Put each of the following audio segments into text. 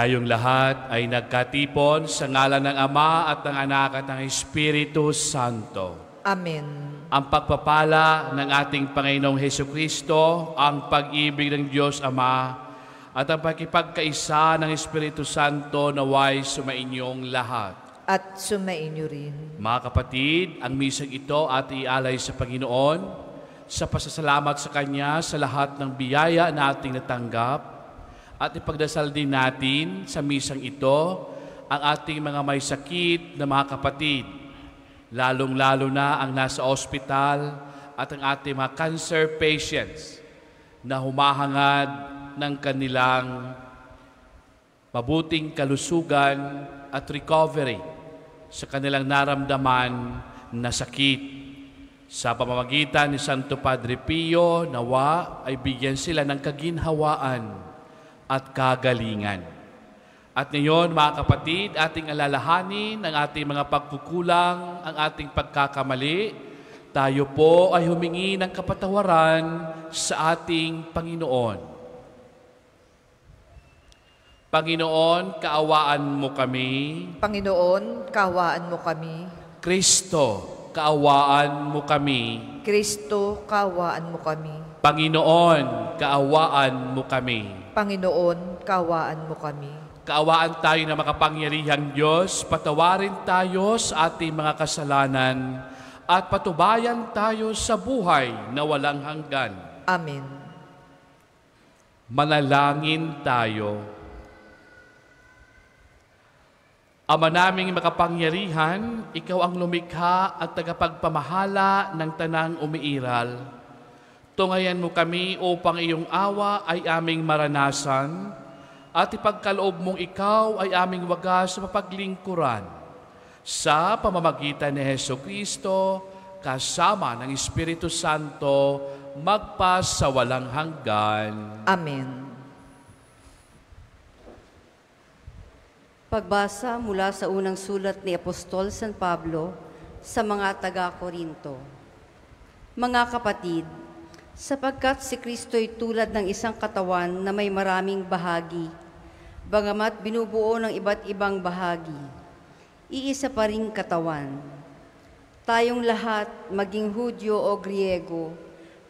Tayong lahat ay nagkatipon sa ngalan ng Ama at ng Anak at ng Espiritu Santo. Amen. Ang pagpapala ng ating Panginoong Hesukristo, ang pag-ibig ng Diyos Ama, at ang pakipagkaisa ng Espiritu Santo naway sumainyong lahat. At sumainyo rin. Mga kapatid, ang misang ito at ialay sa Panginoon sa pasasalamat sa Kanya sa lahat ng biyaya na ating natanggap. At ipagdasal din natin sa misang ito ang ating mga may sakit na mga kapatid, lalong-lalo na ang nasa ospital at ang ating mga cancer patients na humahangad ng kanilang mabuting kalusugan at recovery sa kanilang naramdaman na sakit. Sa pamamagitan ni Santo Padre Pio, nawa ay bigyan sila ng kaginhawaan at kagalingan. At ngayon, mga kapatid, ating alalahanin ang ating mga pagkukulang, ang ating pagkakamali. Tayo po ay humingi ng kapatawaran sa ating Panginoon. Panginoon, kaawaan mo kami. Panginoon, kaawaan mo kami. Kristo, kaawaan mo kami. Kristo, kaawaan mo kami. Panginoon, kaawaan mo kami. Panginoon, kaawaan mo kami. Kaawaan tayo na makapangyarihang Diyos, patawarin tayo sa ating mga kasalanan at patubayan tayo sa buhay na walang hanggan. Amen. Manalangin tayo. Ama naming makapangyarihan, Ikaw ang lumikha at tagapagpamahala ng tanang umiiral. Tungayan mo kami upang iyong awa ay aming maranasan at ipagkaloob mong Ikaw ay aming wagas sa mapaglingkuran. Sa pamamagitan ni Hesukristo, kasama ng Espiritu Santo, magpas sa walang hanggan. Amen. Pagbasa mula sa unang sulat ni Apostol San Pablo sa mga taga-Korinto. Mga kapatid, sapagkat si Kristo'y tulad ng isang katawan na may maraming bahagi, bagamat binubuo ng iba't ibang bahagi, iisa pa ring katawan. Tayong lahat, maging Hudyo o Griego,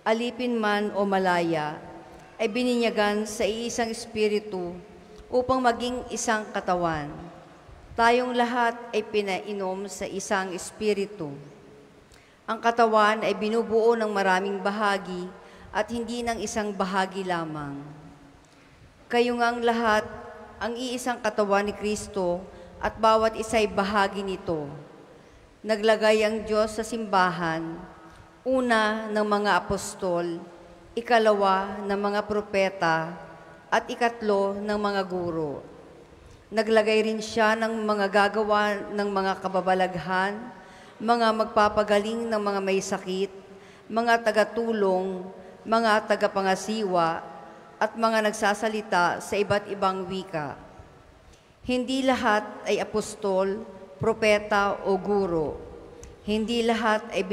alipin man o malaya, ay bininyagan sa iisang espiritu upang maging isang katawan. Tayong lahat ay pinainom sa isang espiritu. Ang katawan ay binubuo ng maraming bahagi at hindi ng isang bahagi lamang. Kayo ngang lahat ang iisang katawan ni Kristo at bawat isa'y bahagi nito. Naglagay ang Diyos sa simbahan, una ng mga apostol, ikalawa ng mga propeta, at ikatlo ng mga guro. Naglagay rin siya ng mga gagawa ng mga kababalaghan, mga magpapagaling ng mga may sakit, mga tagatulong, mga tagapangasiwa, at mga nagsasalita sa iba't ibang wika. Hindi lahat ay apostol, propeta o guro. Hindi lahat ay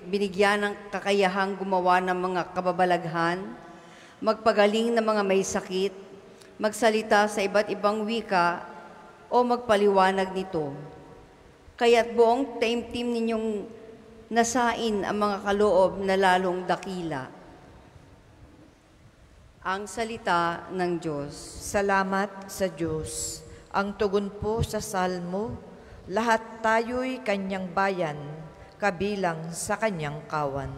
binigyan ng kakayahang gumawa ng mga kababalaghan, magpagaling ng mga may sakit, magsalita sa iba't ibang wika, o magpaliwanag nito. Kaya't buong taimtim ninyong nasain ang mga kaloob na lalong dakila. Ang salita ng Diyos. Salamat sa Diyos. Ang tugon po sa salmo, lahat tayo'y kanyang bayan, kabilang sa kanyang kawan.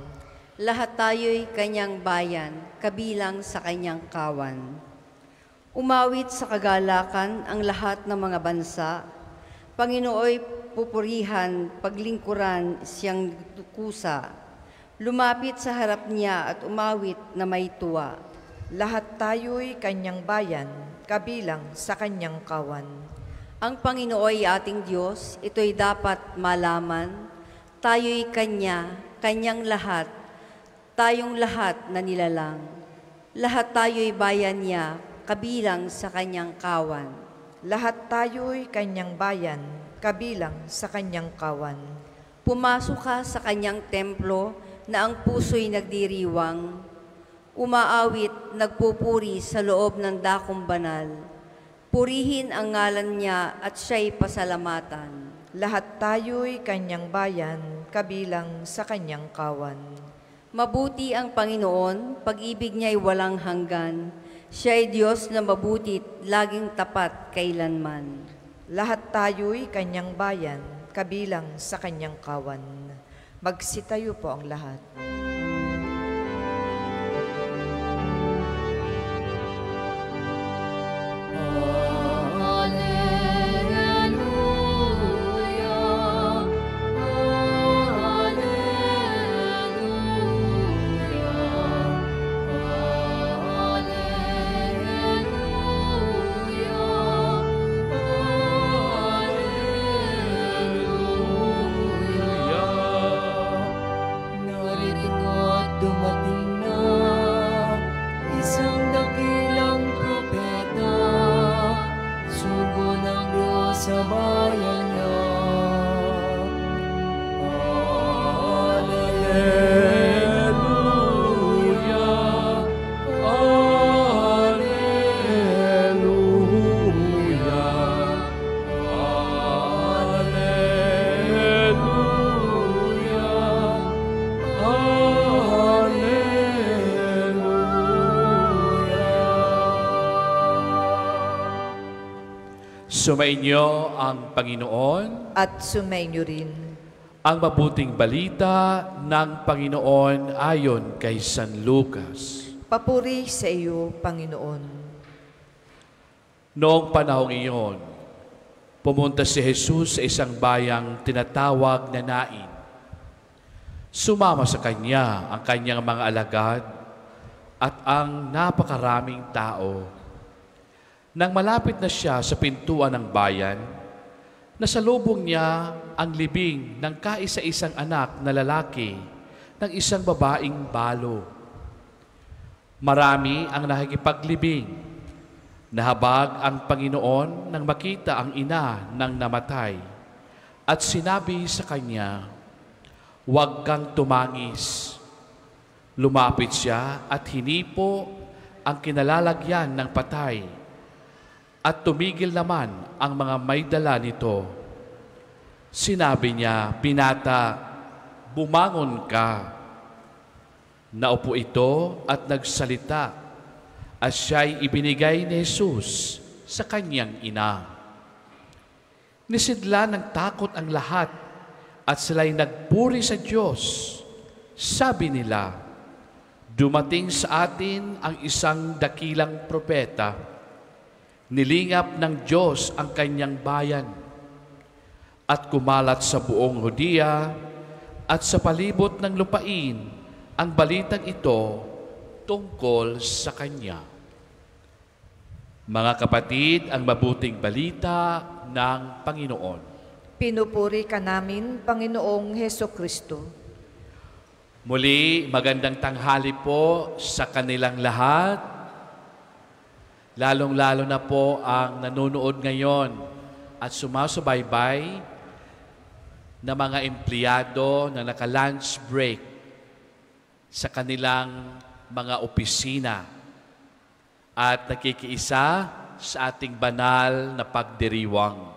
Lahat tayo'y kanyang bayan, kabilang sa kanyang kawan. Umawit sa kagalakan ang lahat ng mga bansa. Panginooy pupurihan, paglingkuran siyang kusa. Lumapit sa harap niya at umawit na may tuwa. Lahat tayo'y kanyang bayan, kabilang sa kanyang kawan. Ang Panginooy ating Diyos, ito'y dapat malaman. Tayo'y kanya, kanyang lahat, tayong lahat na nilalang. Lahat tayo'y bayan niya, kabilang sa kanyang kawan. Lahat tayo'y kanyang bayan, kabilang sa kanyang kawan. Pumasok ka sa kanyang templo na ang puso'y nagdiriwang. Umaawit, nagpupuri sa loob ng dakong banal. Purihin ang ngalan niya at siya'y pasalamatan. Lahat tayo'y kanyang bayan, kabilang sa kanyang kawan. Mabuti ang Panginoon, pag-ibig niya'y walang hanggan. Siya'y Diyos na mabutit, laging tapat kailanman. Lahat tayo'y kanyang bayan, kabilang sa kanyang kawan. Magsitayo po ang lahat. Sumainyo ang Panginoon At sumainyo rin. ang mabuting balita ng Panginoon ayon kay San Lucas. Papuri sa iyo, Panginoon. Noong panahong iyon, pumunta si Jesus sa isang bayang tinatawag na Nain. Sumama sa kanya ang kanyang mga alagad at ang napakaraming tao. Nang malapit na siya sa pintuan ng bayan, nasalubong niya ang libing ng kaisa-isang anak na lalaki ng isang babaeng balo. Marami ang nakikipaglibing. Nahabag ang Panginoon nang makita ang ina ng namatay at sinabi sa kanya, "Huwag kang tumangis." Lumapit siya at hinipo ang kinalalagyan ng patay at tumigil naman ang mga may dala nito. Sinabi niya, "Binata, bumangon ka." Naupo ito at nagsalita at siya'y ibinigay ni Jesus sa kanyang ina. Nisidla ng takot ang lahat at sila'y nagpuri sa Diyos. Sabi nila, "Dumating sa atin ang isang dakilang propeta. Nilingap ng Diyos ang kanyang bayan at kumalat sa buong Hudiya at sa palibot ng lupain ang balitang ito tungkol sa kanya." Mga kapatid, ang mabuting balita ng Panginoon. Pinupuri ka namin, Panginoong Hesukristo. Muli, magandang tanghali po sa kanilang lahat. Lalong-lalo na po ang nanonood ngayon at sumasubaybay na mga empleyado na naka-lunch break sa kanilang mga opisina at nakikiisa sa ating banal na pagdiriwang.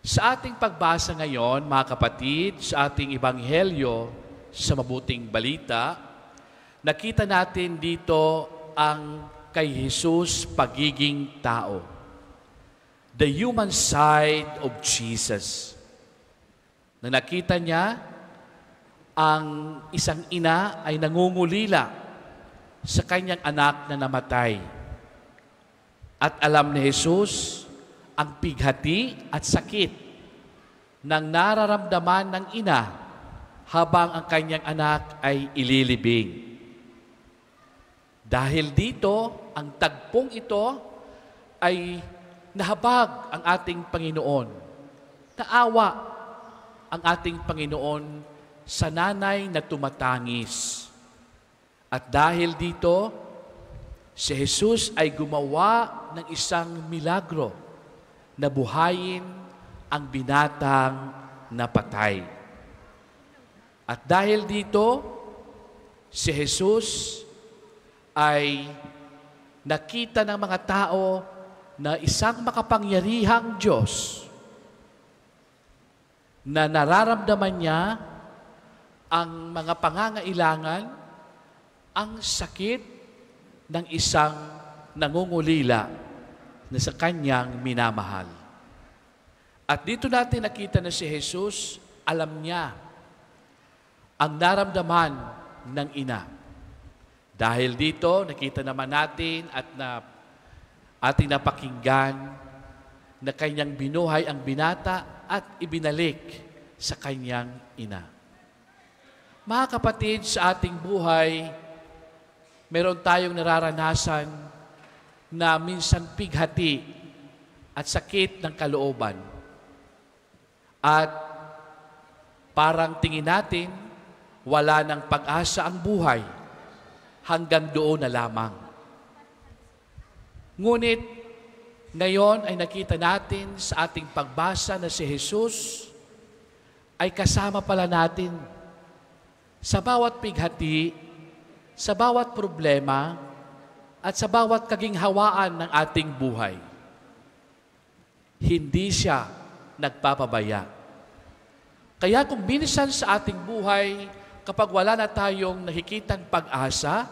Sa ating pagbasa ngayon, mga kapatid, sa ating ebanghelyo sa mabuting balita, nakita natin dito ang kay Jesus pagiging tao. The human side of Jesus. Na nakita niya, ang isang ina ay nangungulila sa kanyang anak na namatay. At alam ni Jesus ang pighati at sakit ng nararamdaman ng ina habang ang kanyang anak ay ililibing. Dahil dito, ang tagpong ito ay nahabag ang ating Panginoon. Naawa ang ating Panginoon sa nanay na tumatangis. At dahil dito, si Jesus ay gumawa ng isang milagro na buhayin ang binatang napatay. At dahil dito, si Jesus ay nakita ng mga tao na isang makapangyarihang Diyos na nararamdaman niya ang mga pangangailangan, ang sakit ng isang nangungulila na sa kanyang minamahal. At dito natin nakita na si Jesus, alam niya ang naramdaman ng ina. Dahil dito, nakita naman natin at ating napakinggan na kanyang binuhay ang binata at ibinalik sa kanyang ina. Mga kapatid, sa ating buhay, meron tayong nararanasan na minsan pighati at sakit ng kalooban. At parang tingin natin, wala ng pag-asa ang buhay, hanggang doon na lamang. Ngunit, ngayon ay nakita natin sa ating pagbasa na si Jesus ay kasama pala natin sa bawat pighati, sa bawat problema, at sa bawat kaginhawaan ng ating buhay. Hindi siya nagpapabaya. Kaya kung minsan sa ating buhay, kapag wala na tayong nakikitang pag-asa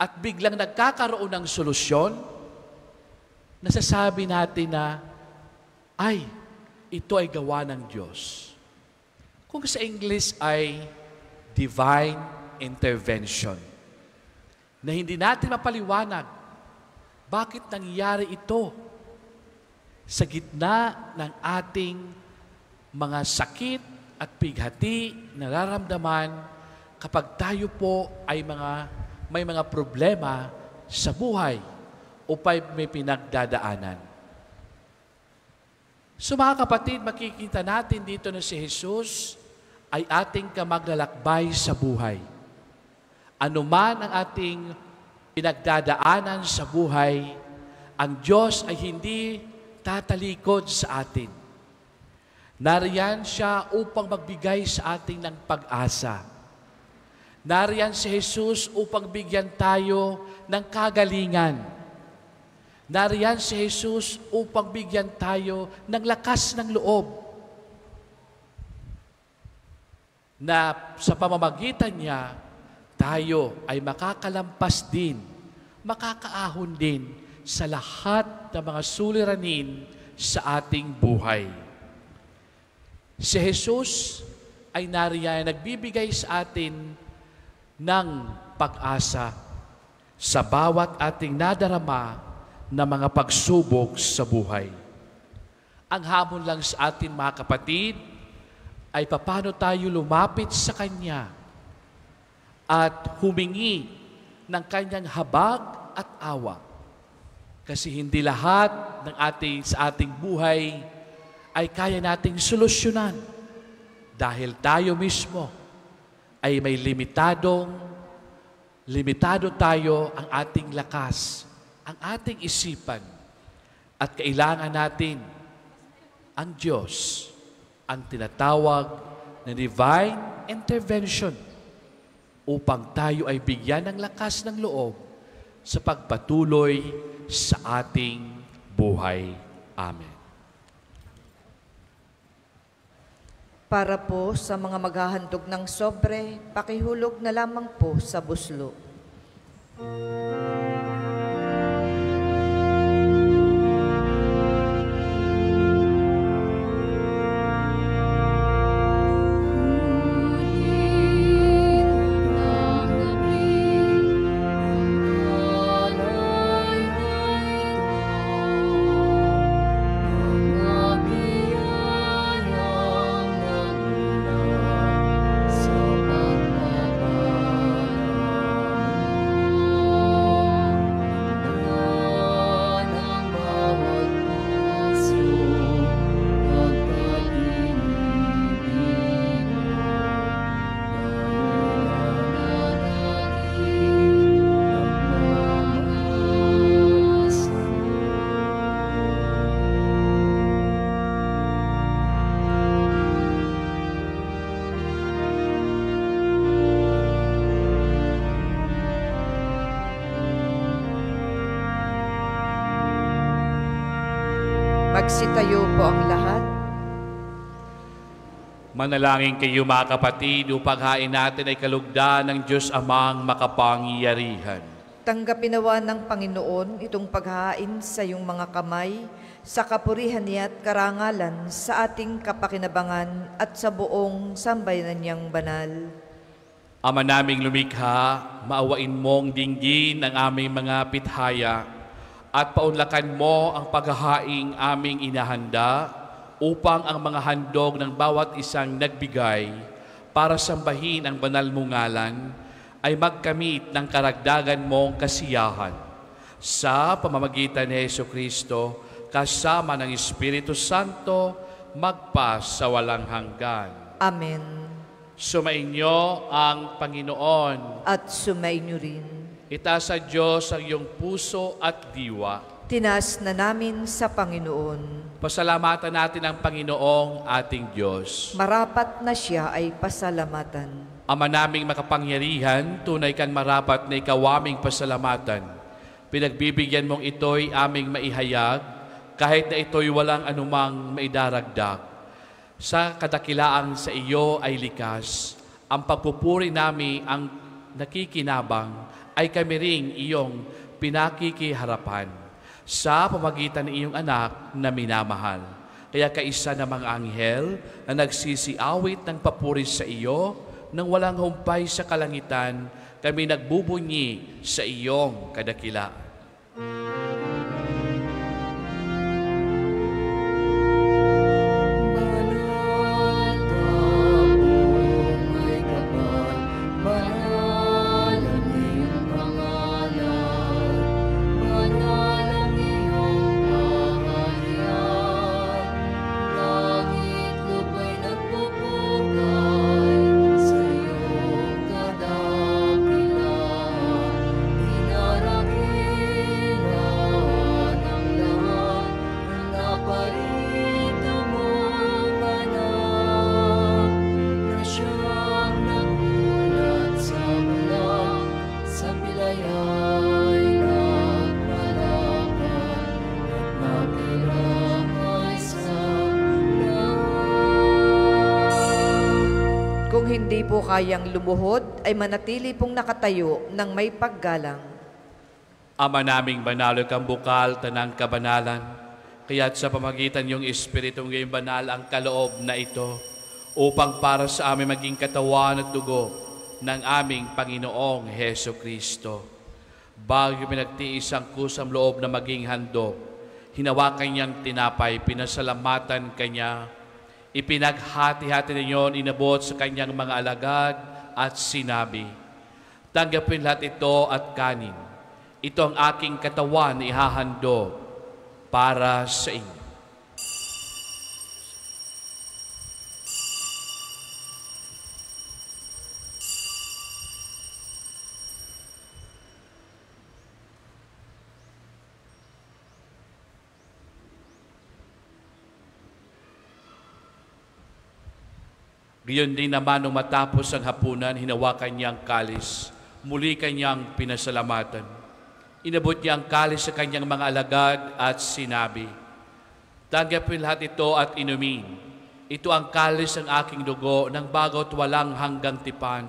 at biglang nagkakaroon ng solusyon, nasasabi natin na, ay, ito ay gawa ng Diyos. Kung sa English ay divine intervention. Na hindi natin mapaliwanag bakit nangyari ito sa gitna ng ating mga sakit at pighati na nararamdaman kapag tayo po ay may mga problema sa buhay o may pinagdadaanan. So mga kapatid, makikita natin dito na si Jesus ay ating kamaglalakbay sa buhay. Ano man ang ating pinagdadaanan sa buhay, ang Diyos ay hindi tatalikod sa atin. Nariyan siya upang magbigay sa atin ng pag-asa. Nariyan si Jesus upang bigyan tayo ng kagalingan. Nariyan si Jesus upang bigyan tayo ng lakas ng loob. Na sa pamamagitan niya, tayo ay makakalampas din, makakaahon din sa lahat ng mga suliranin sa ating buhay. Si Jesus ay nariyan, nagbibigay sa atin ng pag-asa sa bawat ating nadarama na mga pagsubok sa buhay. Ang hamon lang sa atin, mga kapatid, ay paano tayo lumapit sa Kanya at humingi ng Kanyang habag at awa. Kasi hindi lahat ng sa ating buhay ay kaya nating solusyonan dahil tayo mismo ay may limitado tayo ang ating lakas, ang ating isipan, at kailangan natin ang Diyos, ang tinatawag na divine intervention upang tayo ay bigyan ng lakas ng loob sa pagpatuloy sa ating buhay. Amen. Para po sa mga maghahandog ng sobre, pakihulog na lamang po sa buslo. Magsitayo po ang lahat. Manalangin kayo mga kapatid upang hain natin ay kalugdan ng Diyos Amang makapangyarihan. Tanggapin nawa ng Panginoon itong paghahain sa iyong mga kamay, sa kapurihan niya at karangalan, sa ating kapakinabangan at sa buong sambayanan niyang banal. Ama naming lumikha, maawain mong dinggin ang aming mga pithaya at paunlakan mo ang paghahaing aming inahanda upang ang mga handog ng bawat isang nagbigay para sambahin ang banal mong ngalan ay magkamit ng karagdagan mong kasiyahan. Sa pamamagitan ni Jesucristo, kasama ng Espiritu Santo, magpas sa walang hanggan. Amen. Sumainyo ang Panginoon. At sumainyo rin. Itaas sa Diyos ang iyong puso at diwa. Tinas na namin sa Panginoon. Pasalamatan natin ang Panginoong ating Diyos. Marapat na siya ay pasalamatan. Ama naming makapangyarihan, tunay kang marapat na ikaw aming pasalamatan. Pinagbibigyan mong ito'y aming maihayag, kahit na ito'y walang anumang maidaragdag. Sa kadakilaan sa iyo ay likas. Ang pagpupuri namin ang nakikinabang ay kami ring iyong pinakikiharapan sa pamagitan ng iyong anak na minamahal. Kaya kaisa na mga anghel na nagsisiawit ng papuri sa iyo, nang walang humpay sa kalangitan, kami nagbubunyi sa iyong kadakilaan. Kung hindi po kayang lumuhod, ay manatili pong nakatayo ng may paggalang. Ama naming banalo kang bukal, tanang kabanalan, kaya't sa pamagitan yung Espiritong ngayong banal ang kaloob na ito, upang para sa amin maging katawan at dugo ng aming Panginoong Heso Kristo. Bago pinagtiis ang kusang loob na maging handog, hinawakan niyang tinapay, pinasalamatan kanya, ipinaghati-hati ninyo, inabot sa kanyang mga alagad at sinabi, tanggapin lahat ito at kanin. Ito ang aking katawan na ihahandog para sa inyo. Gayon din naman nung matapos ang hapunan, hinawakan niya ang kalis. Muli kanyang pinasalamatan. Inabot niya ang kalis sa kanyang mga alagad at sinabi, tanggapin lahat ito at inumin. Ito ang kalis ng aking dugo ng bago't walang hanggang tipan.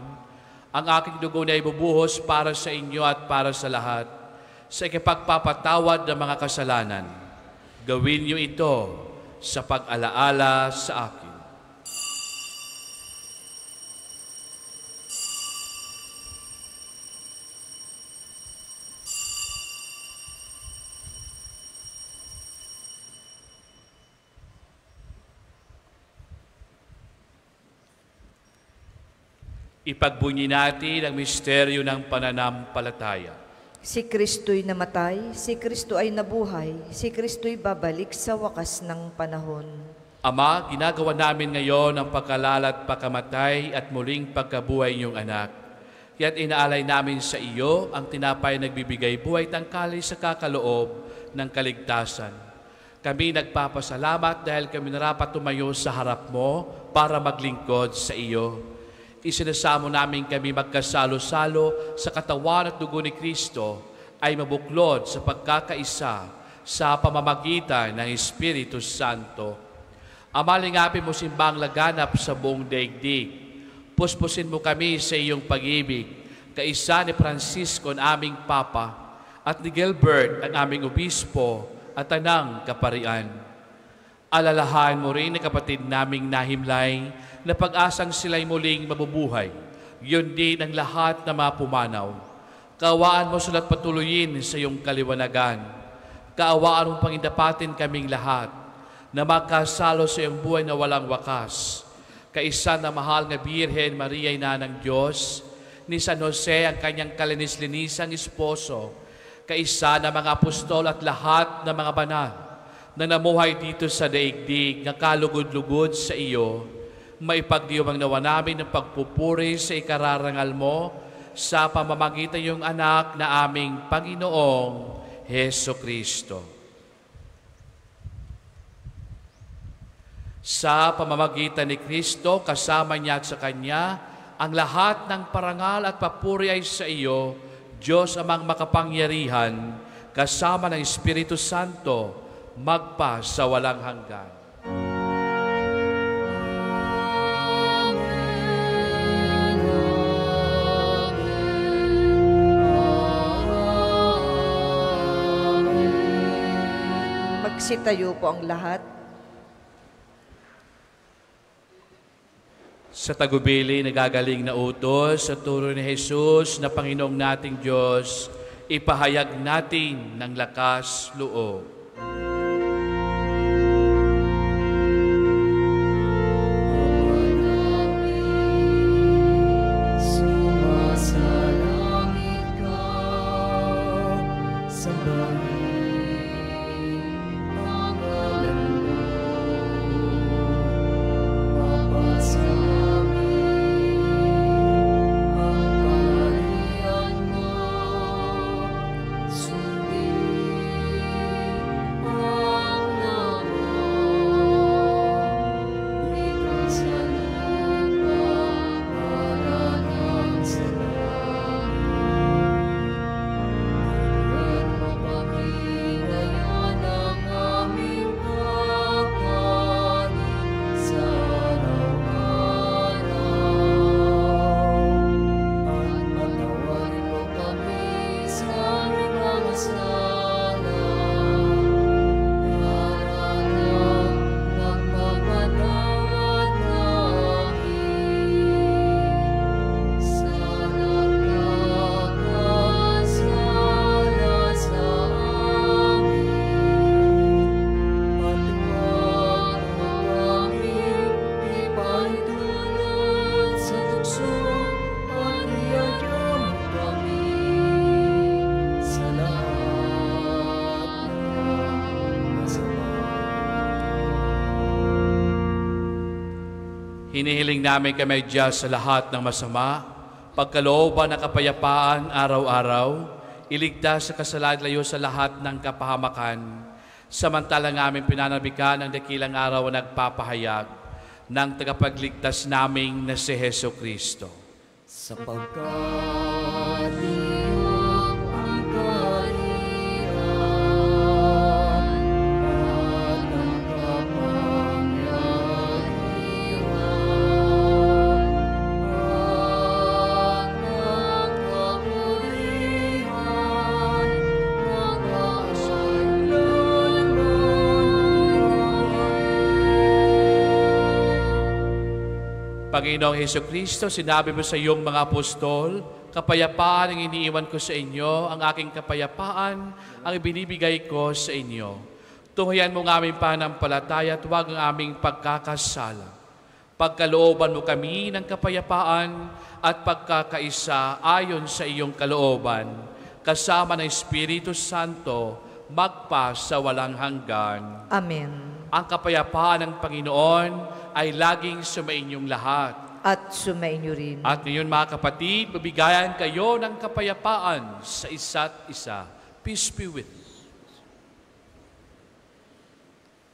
Ang aking dugo na ibubuhos para sa inyo at para sa lahat, sa ikapagpapatawad ng mga kasalanan. Gawin niyo ito sa pag-alaala sa akin. Ipagbunyi natin ang misteryo ng pananampalataya. Si Kristo'y namatay, si Kristo ay nabuhay, si Kristo'y babalik sa wakas ng panahon. Ama, ginagawa namin ngayon ang pagkalala at pagkamatay at muling pagkabuhay niyong anak. Kaya't inaalay namin sa iyo ang tinapay nagbibigay buhay tangkali sa kakaloob ng kaligtasan. Kami nagpapasalamat dahil kami narapat tumayo sa harap mo para maglingkod sa iyo. Isinasamo namin kami magkasalo-salo sa katawan at dugo ni Kristo ay mabuklod sa pagkakaisa sa pamamagitan ng Espiritu Santo. Amalingapin mo simbang laganap sa buong daigdig. Puspusin mo kami sa iyong pag-ibig, kaisa ni Francisco ang aming Papa, at ni Gilbert ang aming Obispo at tanang kaparian. Alalahan mo rin ang kapatid naming nahimlay na pag-asang sila'y muling mabubuhay. Yun din ang lahat na mapumanaw. Kaawaan mo sula't patuloyin sa iyong kaliwanagan. Kaawaan mong pangindapatin kaming lahat na makasalo sa iyong buhay na walang wakas. Kaisa na mahal na Birhen Maria, Ina ng Diyos, ni San Jose ang kanyang kalinis-linisang esposo, kaisa na mga apostol at lahat ng mga banal na namuhay dito sa daigdig na kalugod-lugod sa iyo, maipagdiyumang nawa namin ng pagpupuri sa ikararangal mo sa pamamagitan ng anak na aming Panginoong Heso Kristo. Sa pamamagitan ni Kristo, kasama niya at sa Kanya, ang lahat ng parangal at papuri ay sa iyo, Diyos amang makapangyarihan, kasama ng Espiritu Santo, magpa sa walang hanggan. Magsitayo po ang lahat. Sa tagubili, nagagaling na utos sa turo ni Jesus na Panginoong nating Diyos, ipahayag natin ng lakas loob. Sumasalangit ka sa langit, ang ngalan mo, Hinihiling namin kami Diyos sa lahat ng masama, pagkalooban ng kapayapaan araw-araw, iligtas sa kasalanan, layo sa lahat ng kapahamakan, samantalang aming pinanabikan ng dakilang araw na nagpapahayag ng tagapagligtas naming na si Heso Kristo. Sapagkat iyo ang kaharian at ang kapangyarihan at ang kapulihan Panginoong Heso Kristo, sinabi mo sa iyong mga apostol, kapayapaan ang iniiwan ko sa inyo, ang aking kapayapaan ang ibinibigay ko sa inyo. Tunghayan mo ang aming pananampalataya at huwag ang aming pagkakasala. Pagkalooban mo kami ng kapayapaan at pagkakaisa ayon sa iyong kalooban, kasama ng Espiritu Santo, magpa sa walang hanggan. Amen. Ang kapayapaan ng Panginoon ay laging sumainyong lahat. At sumainyo rin. At ngayon mga kapatid, mabigayan kayo ng kapayapaan sa isa't isa. Peace be with you.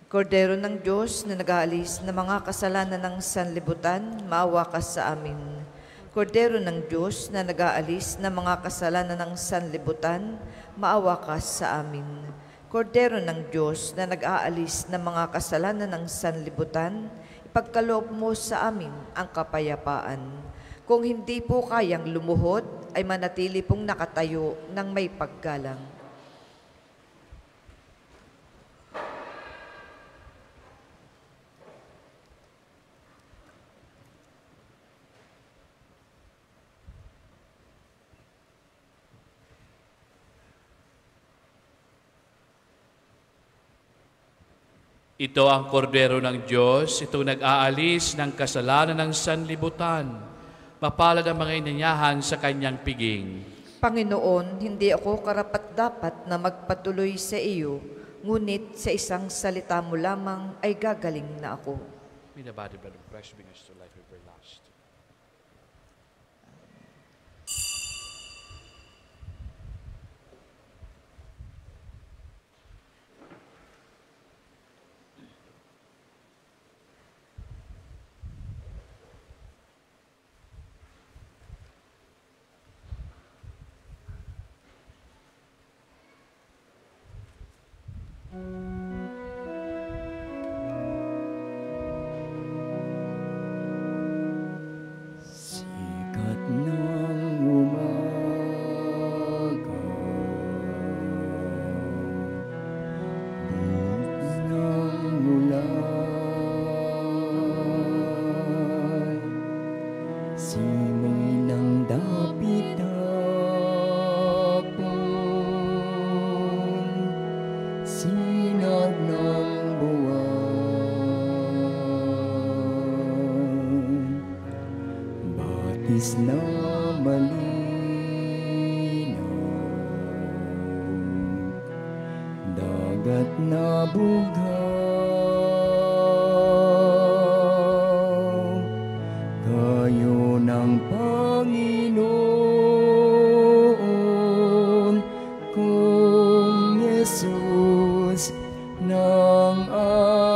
Kordero ng Diyos na nag-aalis ng mga kasalanan ng sanlibutan, maawa ka sa amin. Kordero ng Diyos na nag-aalis ng mga kasalanan ng sanlibutan, maawa ka sa amin. Kordero ng Diyos na nag-aalis ng mga kasalanan ng sanlibutan, ipagkaloob mo sa amin ang kapayapaan. Kung hindi po kayang lumuhod, ay manatili pong nakatayo ng may paggalang. Ito ang kordero ng Diyos, itong nag-aalis ng kasalanan ng sanlibutan. Mapalad ang mga inanyahan sa kanyang piging. Panginoon, hindi ako karapat-dapat na magpatuloy sa iyo, ngunit sa isang salita mo lamang ay gagaling na ako. May the body, blood of Christ, bring us to life everlasting. Sikat ng umaga, buhos ng ulan, simoy ng dapit-dapon, sinag ng buwan, batis na malinaw, dagat na bugaw, kayo ng Panginoon kung Jesus ng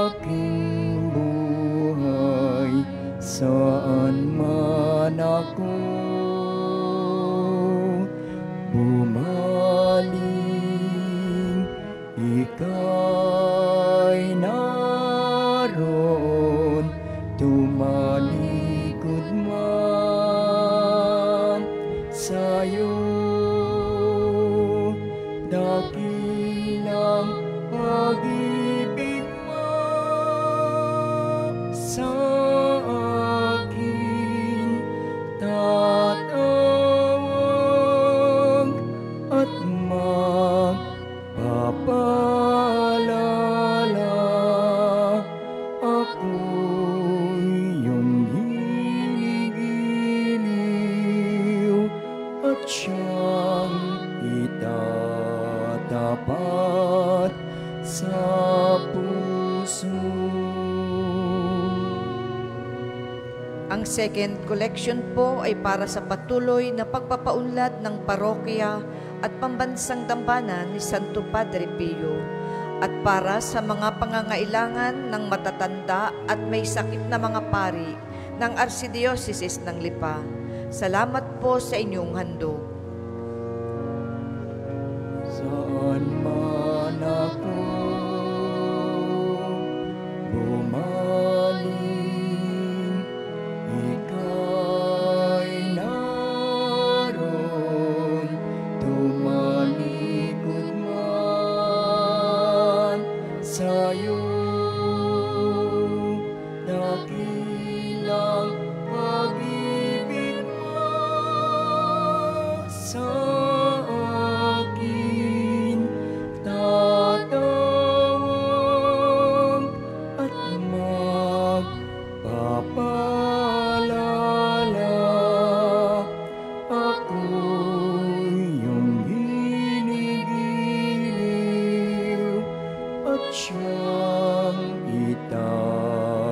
aking buhay, saan man ako bumaling, ika'y naroon, tumalikod man sa'yo. Dakilang pag-ibig mo sa akin, tatawag at magpapaalala, ako'y iyong giligiliw at siyang itatapat sa puso. Ang second collection po ay para sa patuloy na pagpapaunlad ng parokya at pambansang dambana ni Santo Padre Pio at para sa mga pangangailangan ng matatanda at may sakit na mga pari ng Archdiocese ng Lipa. Salamat po sa inyong handog. Saan man ako bumaling, ika'y naroon, tumalikod man sa'yo. Dakilang pag-ibig mo sa akin, tatawag at magpapaalala, ako'y iyong ginigiliw at siyang itatapat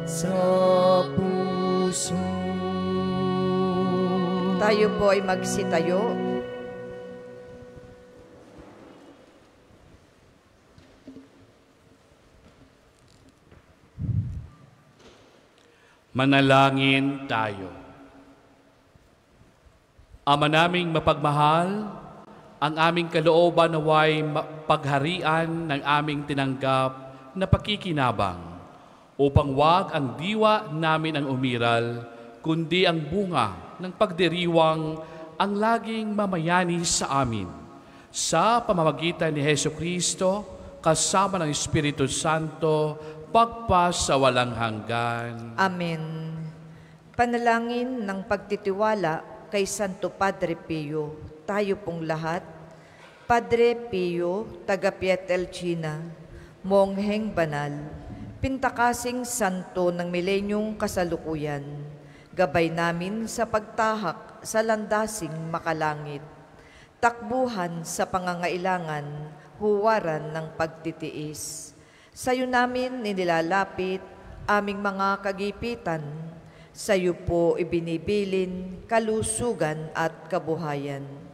sa puso. Tayo po ay magsitayo. Manalangin tayo. Ama naming mapagmahal Ang aming kalooban naway pagharian ng aming tinanggap na pakikinabang, upang wag ang diwa namin ang umiral, kundi ang bunga ng pagdiriwang ang laging mamayani sa amin. Sa pamamagitan ni Hesu Kristo, kasama ng Espiritu Santo, pagpas sa walang hanggan. Amen. Panalangin ng pagtitiwala kay Santo Padre Pio, tayo pong lahat. Padre Pio, taga Pietrelcina, mongheng banal, pintakasing santo ng milenyong kasalukuyan, gabay namin sa pagtahak sa landasing makalangit, takbuhan sa pangangailangan, huwaran ng pagtitiis. Sa'yo namin inilalapit aming mga kagipitan, sa'yo po ibinibilin kalusugan at kabuhayan.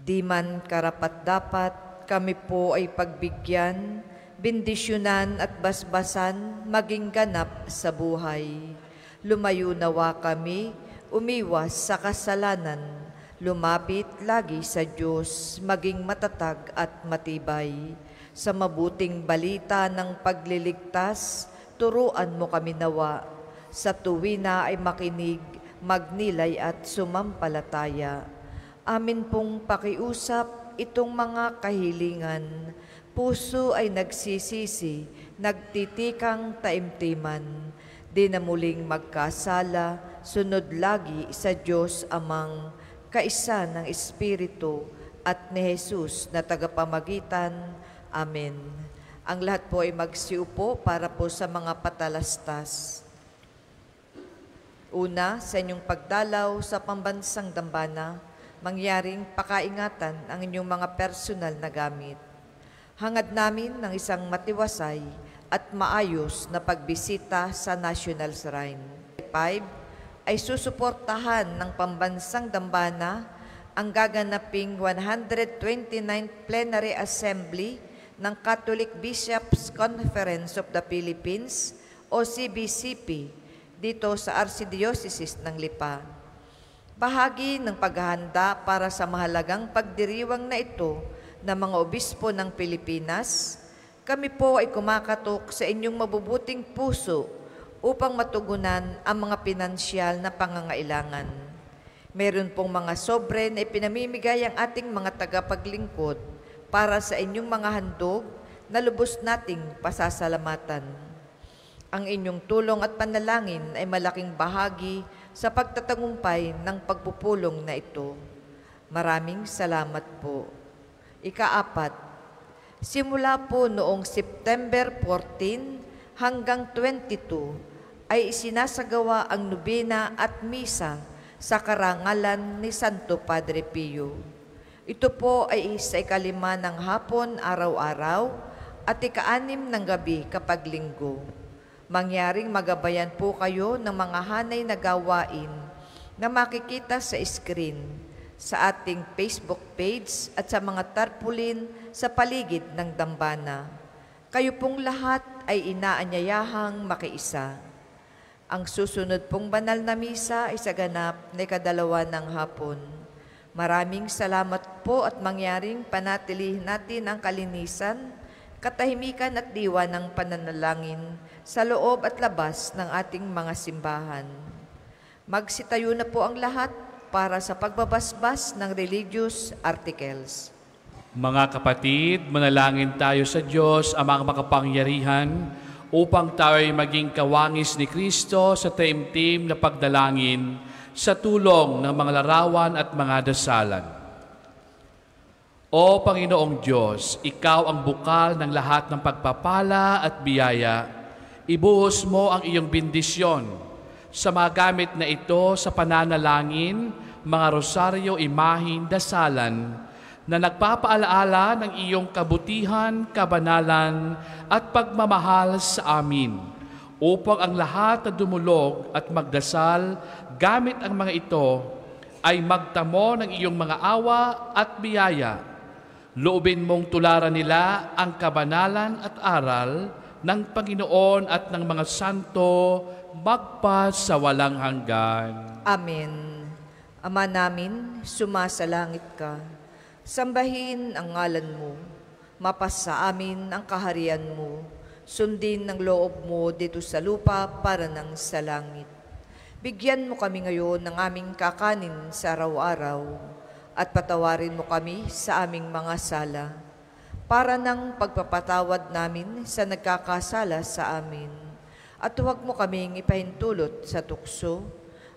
Di man karapat-dapat kami po ay pagbigyan, bendisyonan at basbasan maging ganap sa buhay. Lumayo nawa kami, umiwas sa kasalanan, lumapit lagi sa Diyos, maging matatag at matibay. Sa mabuting balita ng pagliligtas, turuan mo kami nawa. Sa tuwina ay makinig, magnilay at sumampalataya. Amin pong pakiusap itong mga kahilingan. Puso ay nagsisisi, nagtitikang taimtiman. Di na muling magkasala, sunod lagi sa Diyos Amang, kaisa ng Espiritu at ni Jesus na tagapamagitan. Amen. Ang lahat po ay magsiupo para po sa mga patalastas. Una, sa inyong pagdalaw sa pambansang dambana, mangyaring pakaingatan ang inyong mga personal na gamit. Hangad namin ng isang matiwasay at maayos na pagbisita sa National Shrine. 5. Ay susuportahan ng pambansang dambana ang gaganaping 129th Plenary Assembly ng Catholic Bishops' Conference of the Philippines o CBCP dito sa Archdiocese ng Lipa. Bahagi ng paghahanda para sa mahalagang pagdiriwang na ito ng mga obispo ng Pilipinas, kami po ay kumakatok sa inyong mabubuting puso upang matugunan ang mga pinansyal na pangangailangan. Meron pong mga sobre na ipinamimigay ang ating mga tagapaglingkod para sa inyong mga handog na lubos nating pasasalamatan. Ang inyong tulong at panalangin ay malaking bahagi sa pagtatagumpay ng pagpupulong na ito. Maraming salamat po. Ika-4, simula po noong September 14 hanggang 22 ay isinasagawa ang nobena at misa sa karangalan ni Santo Padre Pio. Ito po ay sa ika-5 ng hapon araw-araw at ika-6 ng gabi kapag linggo. Mangyaring magabayan po kayo ng mga hanay na gawain na makikita sa screen, sa ating Facebook page at sa mga tarpaulin sa paligid ng dambana. Kayo pong lahat ay inaanyayahang makiisa. Ang susunod pong banal na misa ay sa ganap na ika-2 ng hapon. Maraming salamat po at mangyaring panatilihin natin ang kalinisan, katahimikan at diwa ng pananalangin sa loob at labas ng ating mga simbahan. Magsitayo na po ang lahat para sa pagbabasbas ng religious articles. Mga kapatid, manalangin tayo sa Diyos, Amang makapangyarihan, upang tayo ay maging kawangis ni Kristo sa taimtim na pagdalangin sa tulong ng mga larawan at mga dasalan. O Panginoong Diyos, Ikaw ang bukal ng lahat ng pagpapala at biyaya. Ibuhos mo ang iyong bendisyon sa mga gamit na ito sa pananalangin, mga rosaryo, imahin, dasalan, na nagpapaalaala ng iyong kabutihan, kabanalan, at pagmamahal sa amin, upang ang lahat na dumulog at magdasal gamit ang mga ito ay magtamo ng iyong mga awa at biyaya. Loobin mong tularan nila ang kabanalan at aral ng Panginoon at ng mga santo, magpa sa walang hanggan. Amen. Ama namin, sumasalangit ka. Sambahin ang ngalan mo. Mapasa amin ang kaharian mo. Sundin ng loob mo dito sa lupa para nang sa langit. Bigyan mo kami ngayon ng aming kakanin sa araw-araw at patawarin mo kami sa aming mga sala para ng pagpapatawad namin sa nagkakasala sa amin. At huwag mo kaming ipahintulot sa tukso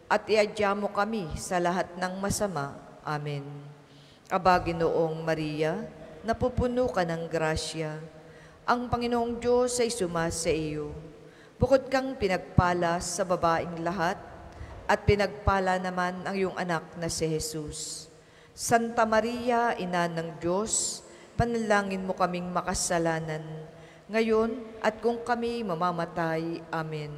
at iadya mo kami sa lahat ng masama. Amen. Aba, Ginoong Maria, napupuno ka ng grasya. Ang Panginoong Diyos ay sumasa iyo. Bukod kang pinagpala sa babaeng lahat, at pinagpala naman ang iyong anak na si Jesus. Santa Maria, Ina ng Diyos, panalangin mo kaming makasalanan, ngayon at kung kami mamamatay. Amen.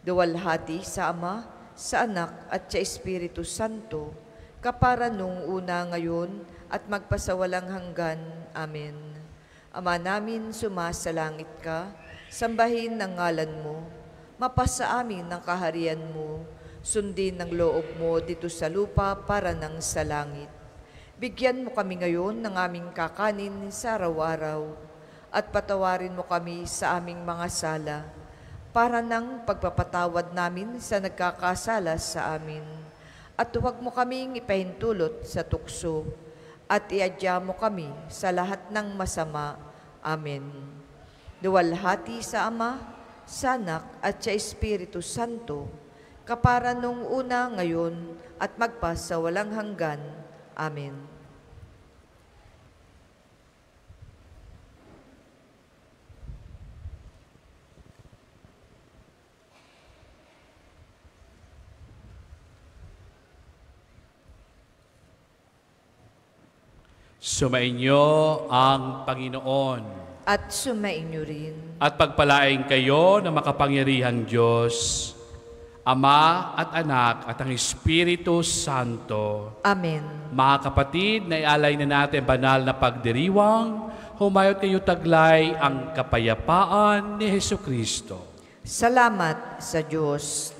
Duwalhati sa Ama, sa Anak at sa Espiritu Santo, kapara nung una ngayon at magpasawalang hanggan. Amen. Ama namin, sumasalangit ka, sambahin ang ngalan mo, mapasa amin ang kaharian mo, sundin ang loob mo dito sa lupa para nang sa langit. Bigyan mo kami ngayon ng aming kakanin sa araw-araw at patawarin mo kami sa aming mga sala para nang pagpapatawad namin sa nagkakasala sa amin. At huwag mo kaming ipahintulot sa tukso at iadya mo kami sa lahat ng masama. Amen. Duwalhati sa Ama, sa Anak at sa Espiritu Santo, kapara nung una ngayon at magpa sa walang hanggan. Amen. Sumainyo ang Panginoon. At sumainyo rin. At pagpalain kayo ng makapangyarihang Diyos, Ama at Anak at ang Espiritu Santo. Amen. Mga kapatid, naialay na natin banal na pagdiriwang, humayot kayo taglay ang kapayapaan ni Hesukristo. Salamat sa Diyos.